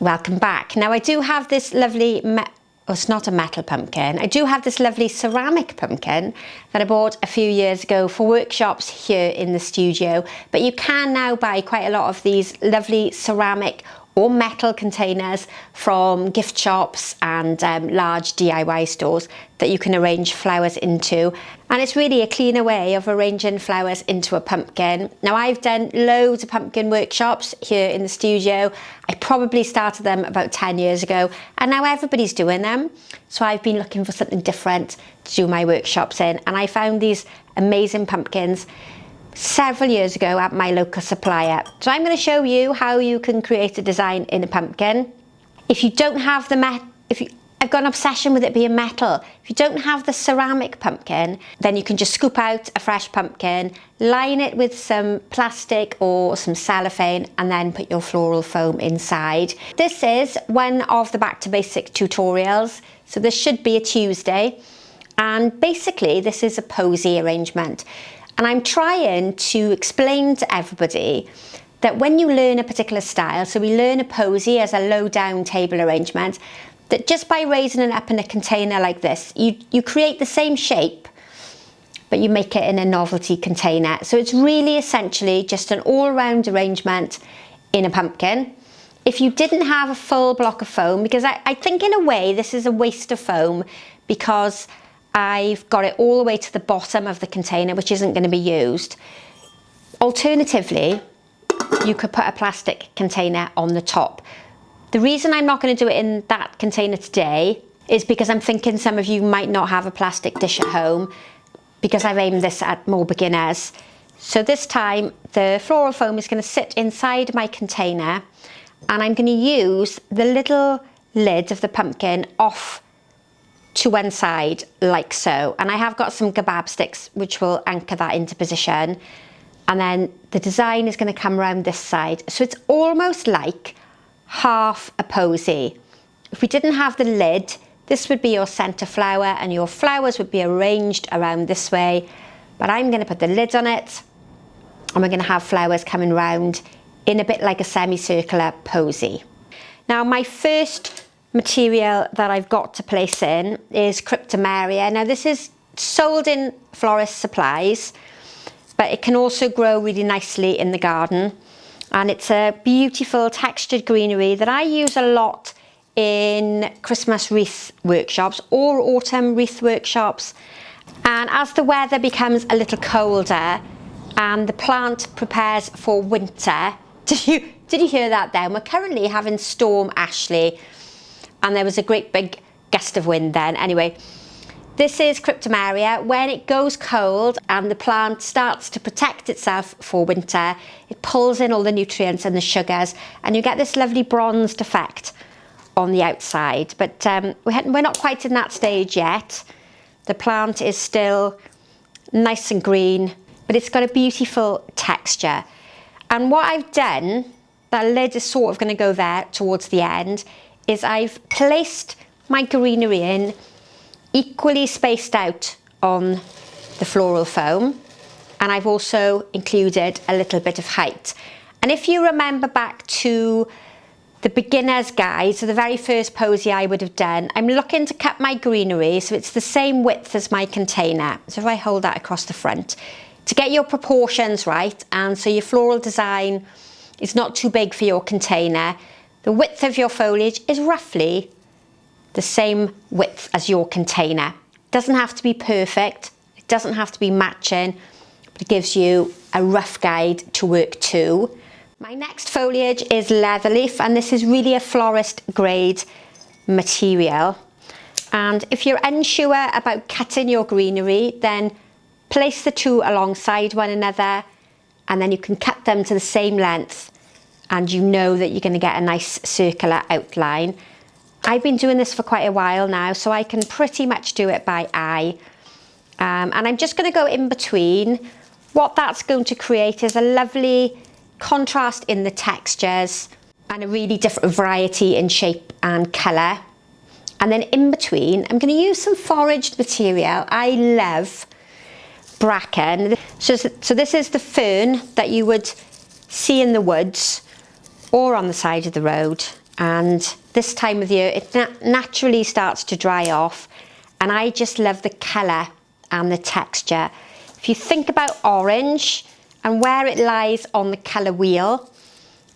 Welcome back. Now I do have this lovely, it's not a metal pumpkin, I do have this lovely ceramic pumpkin that I bought a few years ago for workshops here in the studio, but you can now buy quite a lot of these lovely ceramic or metal containers from gift shops and large DIY stores that you can arrange flowers into, and it's really a cleaner way of arranging flowers into a pumpkin. Now I've done loads of pumpkin workshops here in the studio. I probably started them about 10 years ago and now everybody's doing them, so I've been looking for something different to do my workshops in, and I found these amazing pumpkins several years ago at my local supplier. So I'm going to show you how you can create a design in a pumpkin. If you don't have the I've got an obsession with it being metal. If you don't have the ceramic pumpkin, then you can just scoop out a fresh pumpkin, line it with some plastic or some cellophane, and then put your floral foam inside. This is one of the Back to Basic tutorials, so this should be a Tuesday, and basically this is a posy arrangement. And I'm trying to explain to everybody that when you learn a particular style, so we learn a posy as a low down table arrangement, that just by raising it up in a container like this, you create the same shape, but you make it in a novelty container. So it's really essentially just an all-round arrangement in a pumpkin. If you didn't have a full block of foam, because I think in a way this is a waste of foam, because I've got it all the way to the bottom of the container, which isn't going to be used. Alternatively, you could put a plastic container on the top. The reason I'm not going to do it in that container today is because I'm thinking some of you might not have a plastic dish at home, because I've aimed this at more beginners. So this time the floral foam is going to sit inside my container, and I'm going to use the little lid of the pumpkin off to one side like so, and I have got some kebab sticks which will anchor that into position, and then the design is going to come around this side, so it's almost like half a posy. If we didn't have the lid, this would be your center flower and your flowers would be arranged around this way, but I'm going to put the lid on it and we're going to have flowers coming round in a bit like a semicircular posy. Now my first material that I've got to place in is cryptomeria. Now this is sold in florist supplies, but it can also grow really nicely in the garden, and it's a beautiful textured greenery that I use a lot in Christmas wreath workshops or autumn wreath workshops. And as the weather becomes a little colder and the plant prepares for winter, did you hear that then? We're currently having Storm Ashley, and there was a great big gust of wind then. Anyway, this is cryptomeria. When it goes cold and the plant starts to protect itself for winter, it pulls in all the nutrients and the sugars, and you get this lovely bronzed effect on the outside. But we're not quite in that stage yet. The plant is still nice and green, but it's got a beautiful texture. And what I've done, that lid is sort of going to go there towards the end, is I've placed my greenery in equally spaced out on the floral foam, and I've also included a little bit of height. And if you remember back to the beginner's guide, so the very first posy I would have done, I'm looking to cut my greenery so it's the same width as my container. So if I hold that across the front, to get your proportions right, and so your floral design is not too big for your container, the width of your foliage is roughly the same width as your container. It doesn't have to be perfect, it doesn't have to be matching, but it gives you a rough guide to work to. My next foliage is leather leaf, and this is really a florist grade material. And if you're unsure about cutting your greenery, then place the two alongside one another, and then you can cut them to the same length, and you know that you're going to get a nice circular outline. I've been doing this for quite a while now, so I can pretty much do it by eye. And I'm just going to go in between. What that's going to create is a lovely contrast in the textures and a really different variety in shape and colour. And then in between, I'm going to use some foraged material. I love bracken. So this is the fern that you would see in the woods or on the side of the road. and this time of year it naturally starts to dry off, and I just love the colour and the texture. If you think about orange and where it lies on the colour wheel,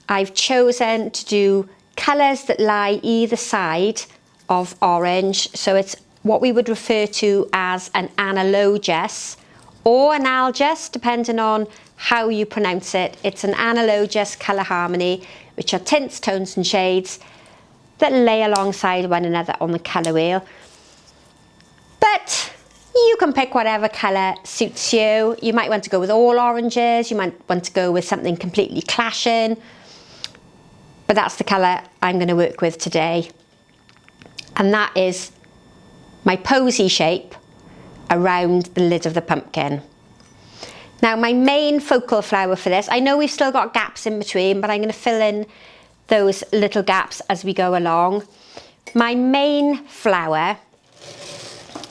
I've chosen to do colours that lie either side of orange, so it's what we would refer to as an analogous or analogous, depending on how you pronounce it. It's an analogous colour harmony, which are tints, tones and shades that lay alongside one another on the colour wheel. But you can pick whatever colour suits you. You might want to go with all oranges, you might want to go with something completely clashing, but that's the colour I'm going to work with today. And that is my posy shape around the lid of the pumpkin. Now my main focal flower for this, I know we've still got gaps in between, but I'm going to fill in those little gaps as we go along. My main flower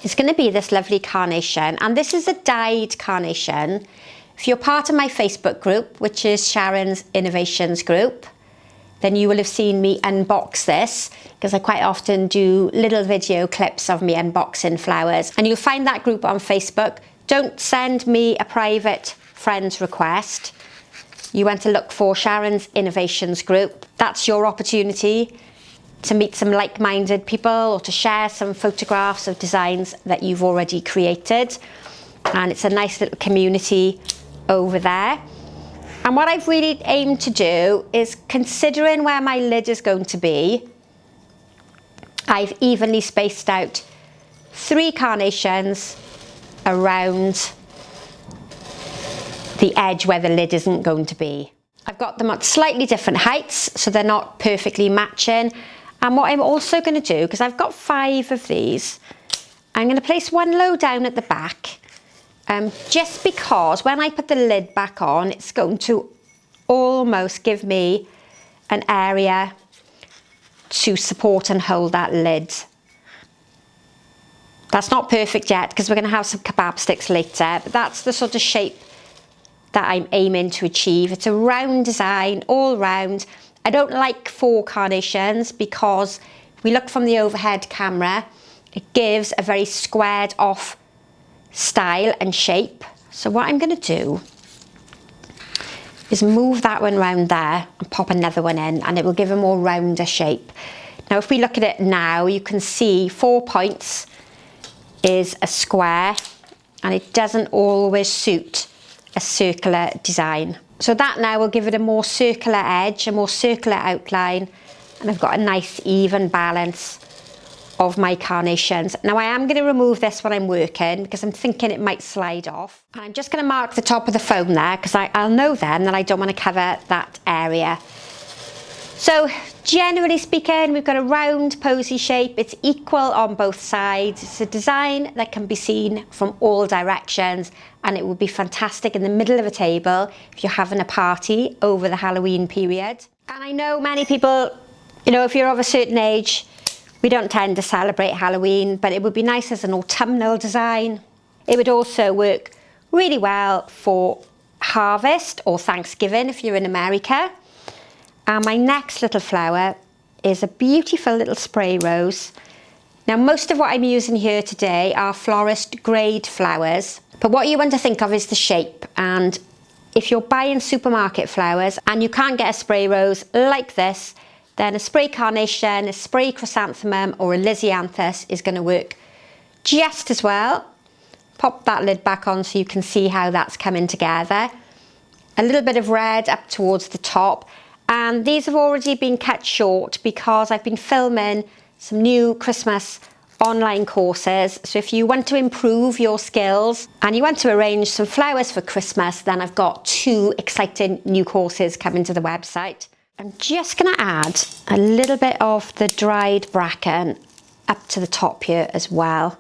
is going to be this lovely carnation, and this is a dyed carnation. If you're part of my Facebook group, which is Sharon's Innovations group, then you will have seen me unbox this, because I quite often do little video clips of me unboxing flowers, and you'll find that group on Facebook. Don't send me a private friends request. You want to look for Sharon's Innovations group. That's your opportunity to meet some like-minded people, or to share some photographs of designs that you've already created. And it's a nice little community over there. And what I've really aimed to do is, considering where my lid is going to be, I've evenly spaced out 3 carnations around the edge where the lid isn't going to be. I've got them at slightly different heights, so they're not perfectly matching. And what I'm also going to do, because I've got 5 of these, I'm going to place one low down at the back, just because when I put the lid back on, it's going to almost give me an area to support and hold that lid. That's not perfect yet, because we're going to have some kebab sticks later, but that's the sort of shape that I'm aiming to achieve. It's a round design all round. I don't like 4 carnations, because if we look from the overhead camera, it gives a very squared off style and shape. So what I'm going to do is move that one round there and pop another one in, and it will give a more rounder shape. Now if we look at it now, you can see 4 points is a square, and it doesn't always suit a circular design. So that now will give it a more circular edge, a more circular outline, and I've got a nice even balance of my carnations. Now I am going to remove this when I'm working, because I'm thinking it might slide off. And I'm just going to mark the top of the foam there, because I'll know then that I don't want to cover that area. So generally speaking, we've got a round posy shape. It's equal on both sides. It's a design that can be seen from all directions, and it would be fantastic in the middle of a table if you're having a party over the Halloween period. And I know many people, you know, if you're of a certain age, we don't tend to celebrate Halloween, but it would be nice as an autumnal design. It would also work really well for harvest or Thanksgiving if you're in America. And my next little flower is a beautiful little spray rose. Now most of what I'm using here today are florist grade flowers, but what you want to think of is the shape. And if you're buying supermarket flowers and you can't get a spray rose like this, then a spray carnation, a spray chrysanthemum or a lisianthus is going to work just as well. Pop that lid back on so you can see how that's coming together. A little bit of red up towards the top. And these have already been cut short because I've been filming some new Christmas online courses. So if you want to improve your skills and you want to arrange some flowers for Christmas, then I've got 2 exciting new courses coming to the website. I'm just going to add a little bit of the dried bracken up to the top here as well.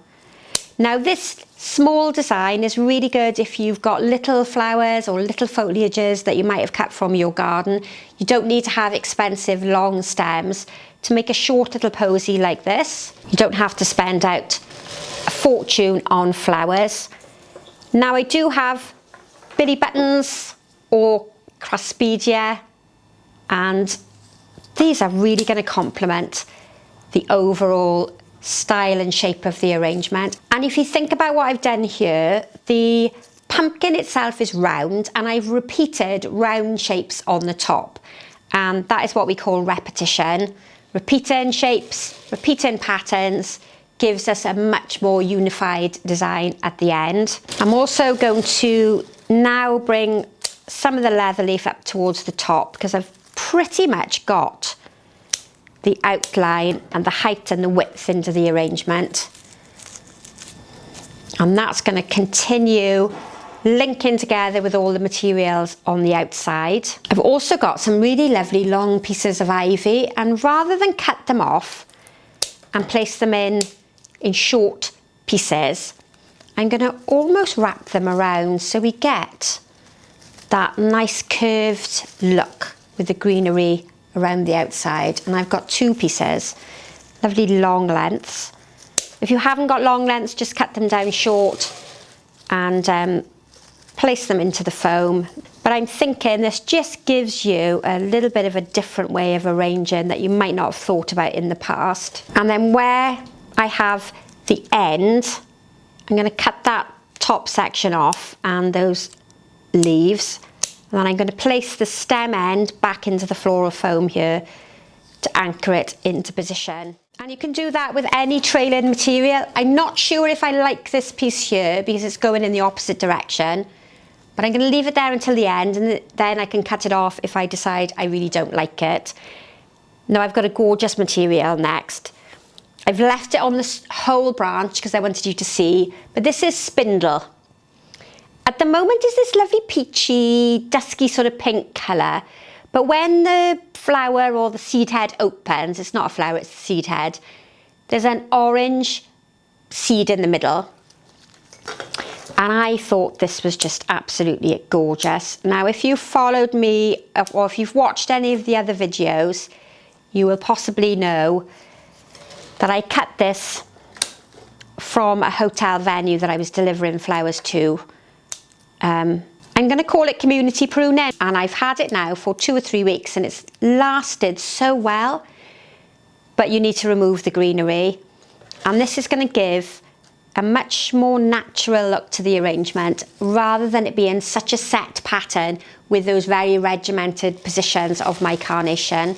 Now this small design is really good if you've got little flowers or little foliages that you might have cut from your garden. You don't need to have expensive long stems to make a short little posy like this. You don't have to spend out a fortune on flowers. Now I do have Billy Buttons or Craspedia and These are really going to complement the overall style and shape of the arrangement. And if you think about what I've done here, the pumpkin itself is round, and I've repeated round shapes on the top. And that is what we call repetition. Repeating shapes, repeating patterns gives us a much more unified design at the end. I'm also going to now bring some of the leather leaf up towards the top, because I've pretty much got the outline and the height and the width into the arrangement. And that's going to continue linking together with all the materials on the outside. I've also got some really lovely long pieces of ivy, and rather than cut them off and place them in short pieces, I'm going to almost wrap them around so we get that nice curved look with the greenery around the outside. And I've got 2 pieces, lovely long lengths. If you haven't got long lengths, just cut them down short and place them into the foam. But I'm thinking this just gives you a little bit of a different way of arranging that you might not have thought about in the past. And then where I have the end, I'm going to cut that top section off and those leaves. And then I'm going to place the stem end back into the floral foam here to anchor it into position. And you can do that with any trailing material. I'm not sure if I like this piece here because it's going in the opposite direction, but I'm going to leave it there until the end, and then I can cut it off if I decide I really don't like it. Now I've got a gorgeous material next. I've left it on this whole branch because I wanted you to see, but this is spindle. At the moment it's this lovely peachy, dusky sort of pink colour, but when the flower or the seed head opens, it's not a flower, it's a seed head, there's an orange seed in the middle. And I thought this was just absolutely gorgeous. Now, if you followed me, or if you've watched any of the other videos, you will possibly know that I cut this from a hotel venue that I was delivering flowers to. I'm going to call it community pruning, and I've had it now for 2 or 3 weeks and it's lasted so well, but you need to remove the greenery, and this is going to give a much more natural look to the arrangement rather than it being such a set pattern with those very regimented positions of my carnation.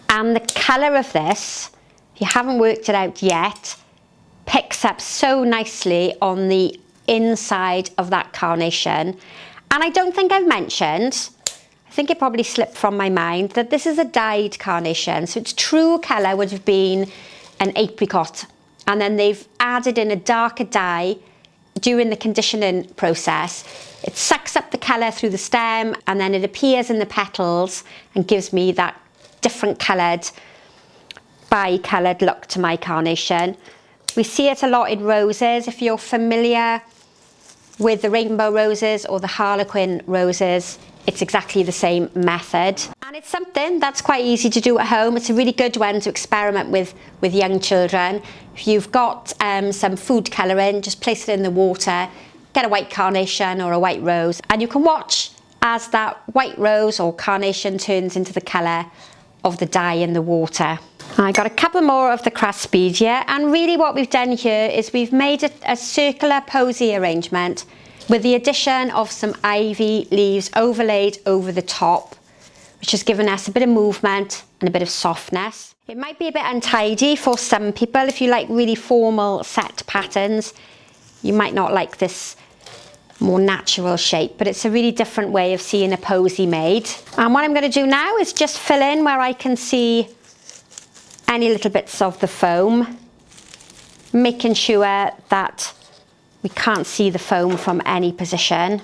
And the colour of this, if you haven't worked it out yet, picks up so nicely on the inside of that carnation. And I don't think I've mentioned, I think it probably slipped from my mind, that this is a dyed carnation, so its true colour would have been an apricot, and then they've added in a darker dye during the conditioning process. It sucks up the colour through the stem and then it appears in the petals and gives me that different coloured, bi-coloured look to my carnation. We see it a lot in roses. If you're familiar with the rainbow roses or the harlequin roses, it's exactly the same method. And it's something that's quite easy to do at home. It's a really good one to experiment with young children. If you've got some food colouring, just place it in the water, get a white carnation or a white rose, and you can watch as that white rose or carnation turns into the colour of the dye in the water. I got a couple more of the craspedia, and really what we've done here is we've made a circular posy arrangement with the addition of some ivy leaves overlaid over the top, which has given us a bit of movement and a bit of softness. It might be a bit untidy for some people. If you like really formal set patterns, you might not like this more natural shape, but it's a really different way of seeing a posy made. And what I'm going to do now is just fill in where I can see any little bits of the foam, making sure that we can't see the foam from any position.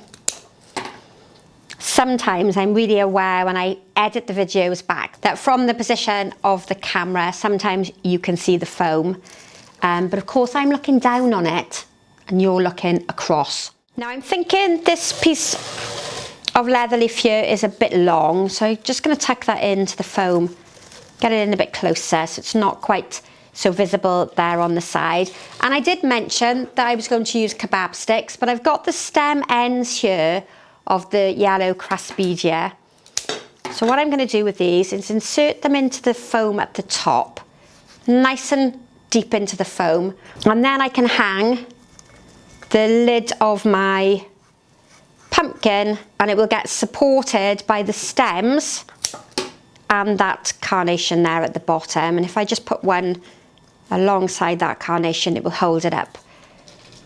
Sometimes I'm really aware when I edit the videos back that from the position of the camera, sometimes you can see the foam. But of course I'm looking down on it and you're looking across. Now I'm thinking this piece of leather leaf here is a bit long, so I'm just going to tuck that into the foam, get it in a bit closer so it's not quite so visible there on the side. And I did mention that I was going to use kebab sticks, but I've got the stem ends here of the yellow craspedia. So So what I'm going to do with these is insert them into the foam at the top, nice and deep into the foam, and then I can hang the lid of my pumpkin and it will get supported by the stems and that carnation there at the bottom. And if I just put one alongside that carnation, it will hold it up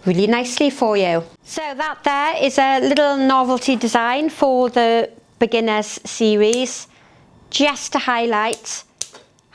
really nicely for you. So that there is a little novelty design for the beginners series, just to highlight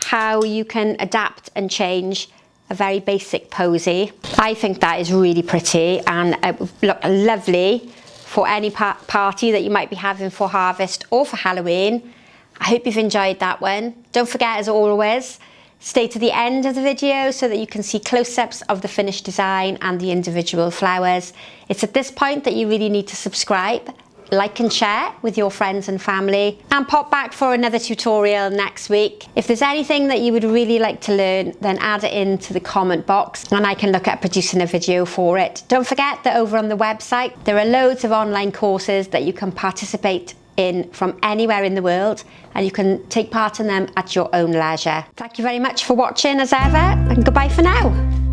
how you can adapt and change a very basic posy. I think that is really pretty and it would look lovely for any party that you might be having for harvest or for Halloween. I hope you've enjoyed that one. Don't forget, as always, stay to the end of the video so that you can see close-ups of the finished design and the individual flowers. It's at this point that you really need to subscribe, like and share with your friends and family, and pop back for another tutorial next week. If there's anything that you would really like to learn, then add it into the comment box and I can look at producing a video for it. Don't forget that over on the website there are loads of online courses that you can participate in from anywhere in the world, and you can take part in them at your own leisure. Thank you very much for watching as ever, and goodbye for now.